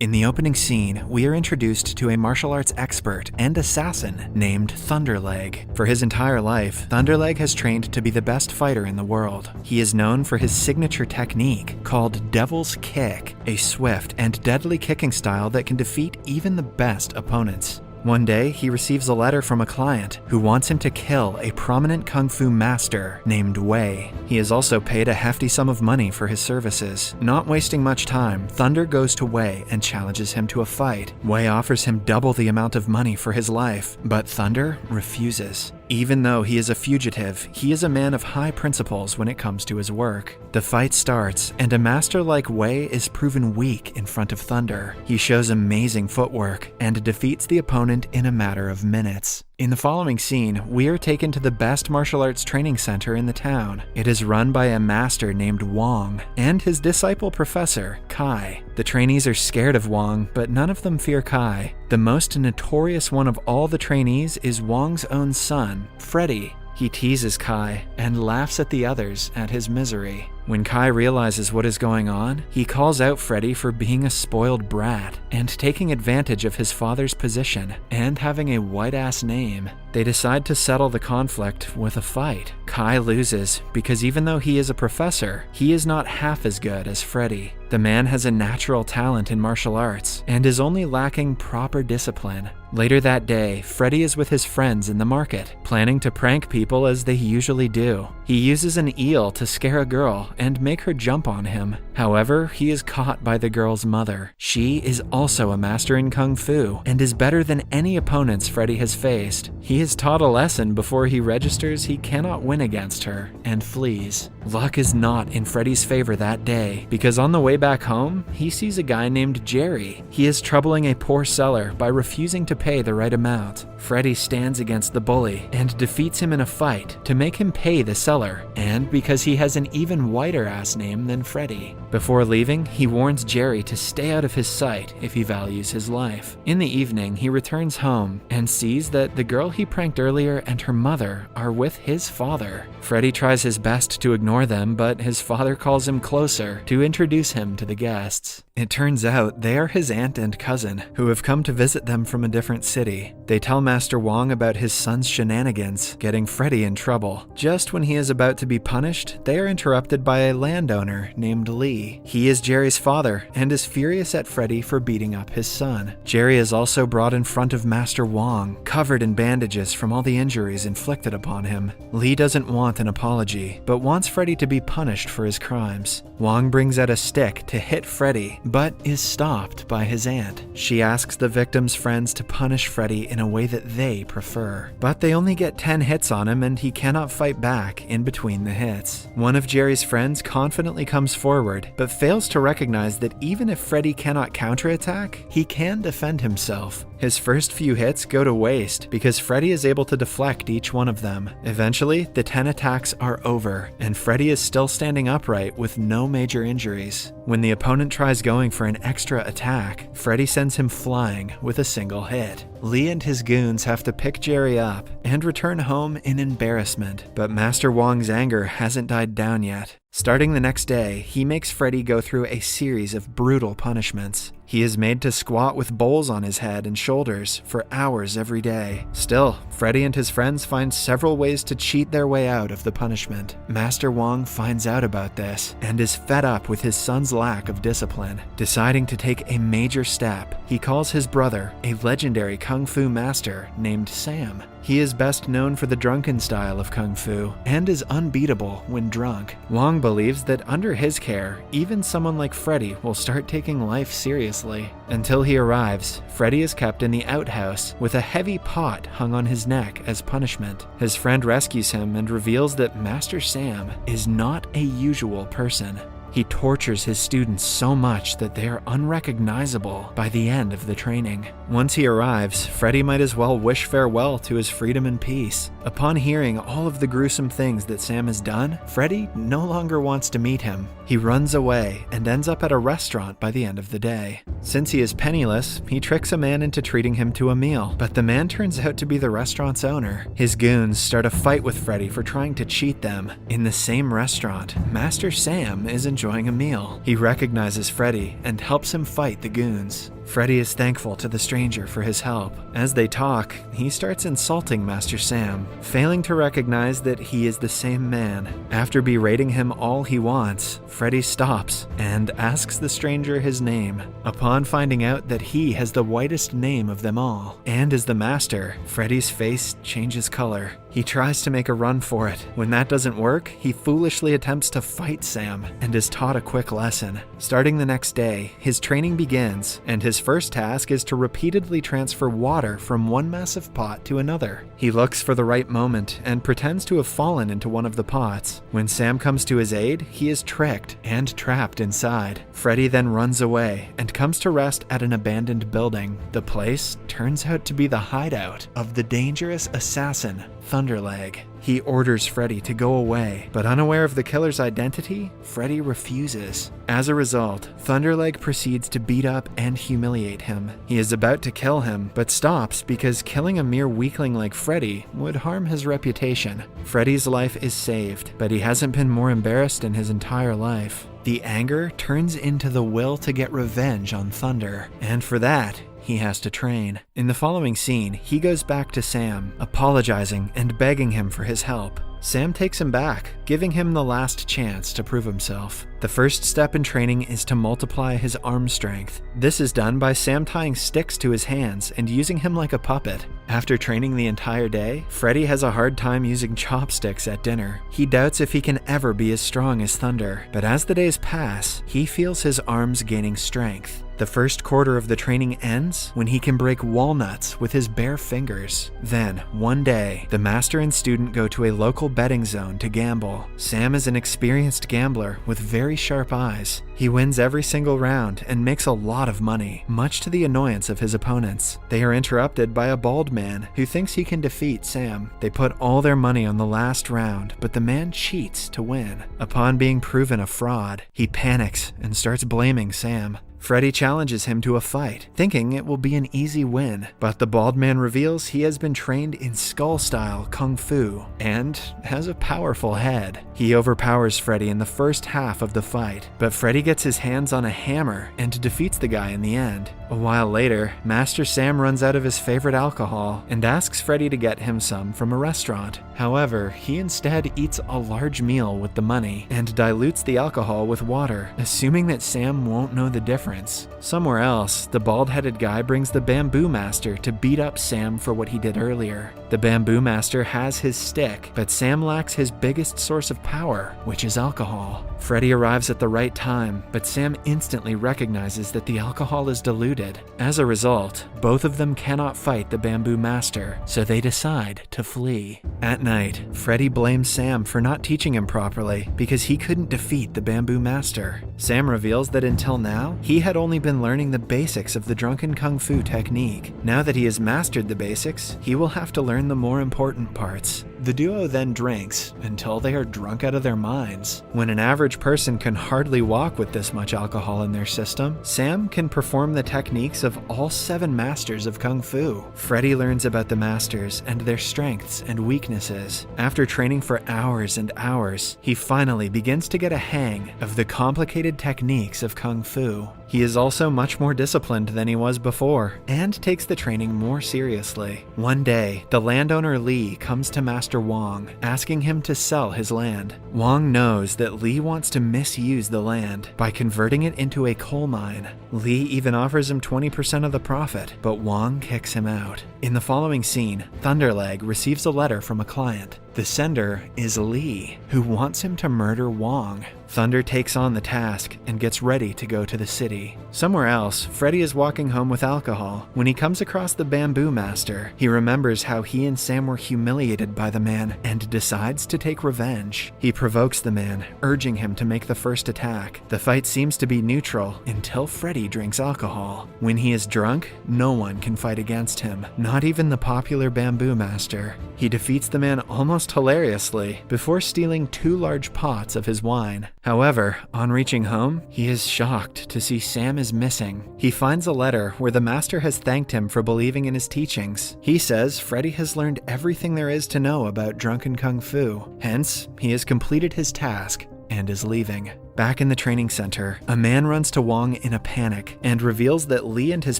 In the opening scene, we are introduced to a martial arts expert and assassin named Thunderleg. For his entire life, Thunderleg has trained to be the best fighter in the world. He is known for his signature technique called Devil's Kick, a swift and deadly kicking style that can defeat even the best opponents. One day, he receives a letter from a client who wants him to kill a prominent kung fu master named Wei. He is also paid a hefty sum of money for his services. Not wasting much time, Thunder goes to Wei and challenges him to a fight. Wei offers him double the amount of money for his life, but Thunder refuses. Even though he is a fugitive, he is a man of high principles when it comes to his work. The fight starts, and a master like Wei is proven weak in front of Thunder. He shows amazing footwork and defeats the opponent in a matter of minutes. In the following scene, we are taken to the best martial arts training center in the town. It is run by a master named Wong and his disciple professor, Kai. The trainees are scared of Wong, but none of them fear Kai. The most notorious one of all the trainees is Wong's own son, Freddy. He teases Kai and laughs at the others at his misery. When Kai realizes what is going on, he calls out Freddy for being a spoiled brat and taking advantage of his father's position and having a white-ass name. They decide to settle the conflict with a fight. Kai loses because even though he is a professor, he is not half as good as Freddy. The man has a natural talent in martial arts and is only lacking proper discipline. Later that day, Freddy is with his friends in the market, planning to prank people as they usually do. He uses an eel to scare a girl and make her jump on him. However, he is caught by the girl's mother. She is also a master in kung fu and is better than any opponents Freddy has faced. He is taught a lesson before he registers he cannot win against her and flees. Luck is not in Freddy's favor that day because on the way back home, he sees a guy named Jerry. He is troubling a poor seller by refusing to pay the right amount. Freddy stands against the bully and defeats him in a fight to make him pay the seller, and because he has an even whiter ass name than Freddy. Before leaving, he warns Jerry to stay out of his sight if he values his life. In the evening, he returns home and sees that the girl he pranked earlier and her mother are with his father. Freddy tries his best to ignore them, but his father calls him closer to introduce him to the guests. It turns out they are his aunt and cousin, who have come to visit them from a different city. They tell Master Wong about his son's shenanigans, getting Freddy in trouble. Just when he is about to be punished, they are interrupted by a landowner named Lee. He is Jerry's father and is furious at Freddy for beating up his son. Jerry is also brought in front of Master Wong, covered in bandages from all the injuries inflicted upon him. Lee doesn't want an apology, but wants Freddy to be punished for his crimes. Wong brings out a stick to hit Freddy, but is stopped by his aunt. She asks the victim's friends to punish Freddy in a way that they prefer. But they only get 10 hits on him and he cannot fight back in between the hits. One of Jerry's friends confidently comes forward, but fails to recognize that even if Freddy cannot counterattack, he can defend himself. His first few hits go to waste because Freddy is able to deflect each one of them. Eventually, the 10 attacks are over, and Freddy is still standing upright with no major injuries. When the opponent tries going for an extra attack, Freddy sends him flying with a single hit. Lee and his goons have to pick Jerry up and return home in embarrassment, but Master Wong's anger hasn't died down yet. Starting the next day, he makes Freddy go through a series of brutal punishments. He is made to squat with bowls on his head and shoulders for hours every day. Still, Freddy and his friends find several ways to cheat their way out of the punishment. Master Wong finds out about this and is fed up with his son's lack of discipline. Deciding to take a major step, he calls his brother, a legendary kung fu master named Sam. He is best known for the drunken style of kung fu and is unbeatable when drunk. Wong believes that under his care, even someone like Freddy will start taking life seriously. Until he arrives, Freddy is kept in the outhouse with a heavy pot hung on his neck as punishment. His friend rescues him and reveals that Master Sam is not a usual person. He tortures his students so much that they are unrecognizable by the end of the training. Once he arrives, Freddy might as well wish farewell to his freedom and peace. Upon hearing all of the gruesome things that Sam has done, Freddy no longer wants to meet him. He runs away and ends up at a restaurant by the end of the day. Since he is penniless, he tricks a man into treating him to a meal, but the man turns out to be the restaurant's owner. His goons start a fight with Freddy for trying to cheat them. In the same restaurant, Master Sam is enjoying enjoying a meal. He recognizes Freddy and helps him fight the goons. Freddy is thankful to the stranger for his help. As they talk, he starts insulting Master Sam, failing to recognize that he is the same man. After berating him all he wants, Freddy stops and asks the stranger his name. Upon finding out that he has the whitest name of them all and is the master, Freddy's face changes color. He tries to make a run for it. When that doesn't work, he foolishly attempts to fight Sam and is taught a quick lesson. Starting the next day, his training begins, and his first task is to repeatedly transfer water from one massive pot to another. He looks for the right moment and pretends to have fallen into one of the pots. When Sam comes to his aid, he is tricked and trapped inside. Freddy then runs away and comes to rest at an abandoned building. The place turns out to be the hideout of the dangerous assassin, Thunderleg. He orders Freddy to go away, but unaware of the killer's identity, Freddy refuses. As a result, Thunderleg proceeds to beat up and humiliate him. He is about to kill him, but stops because killing a mere weakling like Freddy would harm his reputation. Freddy's life is saved, but he hasn't been more embarrassed in his entire life. The anger turns into the will to get revenge on Thunder, and for that, he has to train. In the following scene, he goes back to Sam, apologizing and begging him for his help. Sam takes him back, giving him the last chance to prove himself. The first step in training is to multiply his arm strength. This is done by Sam tying sticks to his hands and using him like a puppet. After training the entire day, Freddy has a hard time using chopsticks at dinner. He doubts if he can ever be as strong as Thunder, but as the days pass, he feels his arms gaining strength. The first quarter of the training ends when he can break walnuts with his bare fingers. Then, one day, the master and student go to a local betting zone to gamble. Sam is an experienced gambler with very sharp eyes. He wins every single round and makes a lot of money, much to the annoyance of his opponents. They are interrupted by a bald man who thinks he can defeat Sam. They put all their money on the last round, but the man cheats to win. Upon being proven a fraud, he panics and starts blaming Sam. Freddy challenges him to a fight, thinking it will be an easy win, but the bald man reveals he has been trained in skull-style kung fu and has a powerful head. He overpowers Freddy in the first half of the fight, but Freddy gets his hands on a hammer and defeats the guy in the end. A while later, Master Sam runs out of his favorite alcohol and asks Freddy to get him some from a restaurant. However, he instead eats a large meal with the money and dilutes the alcohol with water, assuming that Sam won't know the difference. Somewhere else, the bald-headed guy brings the Bamboo Master to beat up Sam for what he did earlier. The Bamboo Master has his stick, but Sam lacks his biggest source of power, which is alcohol. Freddy arrives at the right time, but Sam instantly recognizes that the alcohol is diluted. As a result, both of them cannot fight the Bamboo Master, so they decide to flee. At night, Freddy blames Sam for not teaching him properly because he couldn't defeat the Bamboo Master. Sam reveals that until now, he had only been learning the basics of the drunken kung fu technique. Now that he has mastered the basics, he will have to learn the more important parts. The duo then drinks until they are drunk out of their minds. When an average person can hardly walk with this much alcohol in their system, Sam can perform the techniques of all 7 masters of kung fu. Freddy learns about the masters and their strengths and weaknesses. After training for hours and hours, he finally begins to get a hang of the complicated techniques of kung fu. He is also much more disciplined than he was before, and takes the training more seriously. One day, the landowner Lee comes to Master Wong, asking him to sell his land. Wong knows that Lee wants to misuse the land by converting it into a coal mine. Lee even offers him 20% of the profit, but Wong kicks him out. In the following scene, Thunderleg receives a letter from a client. The sender is Lee, who wants him to murder Wong. Thunder takes on the task and gets ready to go to the city. Somewhere else, Freddy is walking home with alcohol when he comes across the Bamboo Master. He remembers how he and Sam were humiliated by the man and decides to take revenge. He provokes the man, urging him to make the first attack. The fight seems to be neutral until Freddy drinks alcohol. When he is drunk, no one can fight against him, not even the popular Bamboo Master. He defeats the man almost hilariously before stealing 2 large pots of his wine. However, on reaching home, he is shocked to see Sam is missing. He finds a letter where the master has thanked him for believing in his teachings. He says Freddy has learned everything there is to know about drunken kung fu. Hence, he has completed his task and is leaving. Back in the training center, a man runs to Wong in a panic and reveals that Lee and his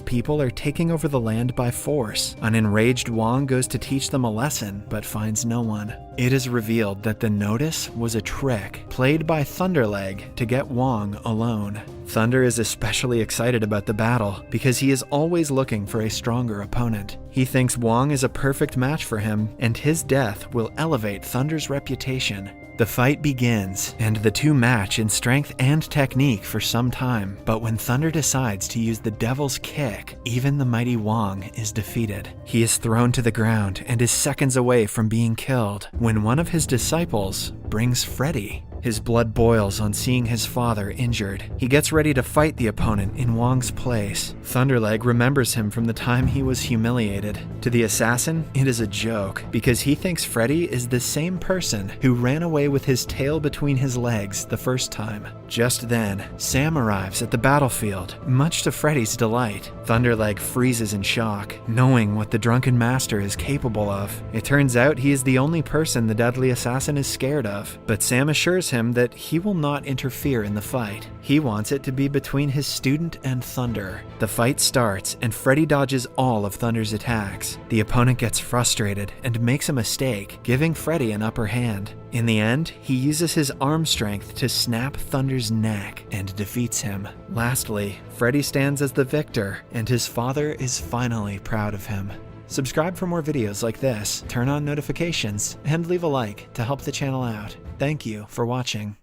people are taking over the land by force. An enraged Wong goes to teach them a lesson, but finds no one. It is revealed that the notice was a trick played by Thunderleg to get Wong alone. Thunder is especially excited about the battle because he is always looking for a stronger opponent. He thinks Wong is a perfect match for him, and his death will elevate Thunder's reputation. The fight begins, and the two match in strength and technique for some time, but when Thunder decides to use the Devil's Kick, even the mighty Wong is defeated. He is thrown to the ground and is seconds away from being killed when one of his disciples brings Freddy. His blood boils on seeing his father injured. He gets ready to fight the opponent in Wong's place. Thunderleg remembers him from the time he was humiliated. To the assassin, it is a joke, because he thinks Freddy is the same person who ran away with his tail between his legs the first time. Just then, Sam arrives at the battlefield, much to Freddy's delight. Thunderleg freezes in shock, knowing what the drunken master is capable of. It turns out he is the only person the deadly assassin is scared of, but Sam assures him that he will not interfere in the fight. He wants it to be between his student and Thunder. The fight starts, and Freddy dodges all of Thunder's attacks. The opponent gets frustrated and makes a mistake, giving Freddy an upper hand. In the end, he uses his arm strength to snap Thunder's neck and defeats him. Lastly, Freddy stands as the victor, and his father is finally proud of him. Subscribe for more videos like this, turn on notifications, and leave a like to help the channel out. Thank you for watching.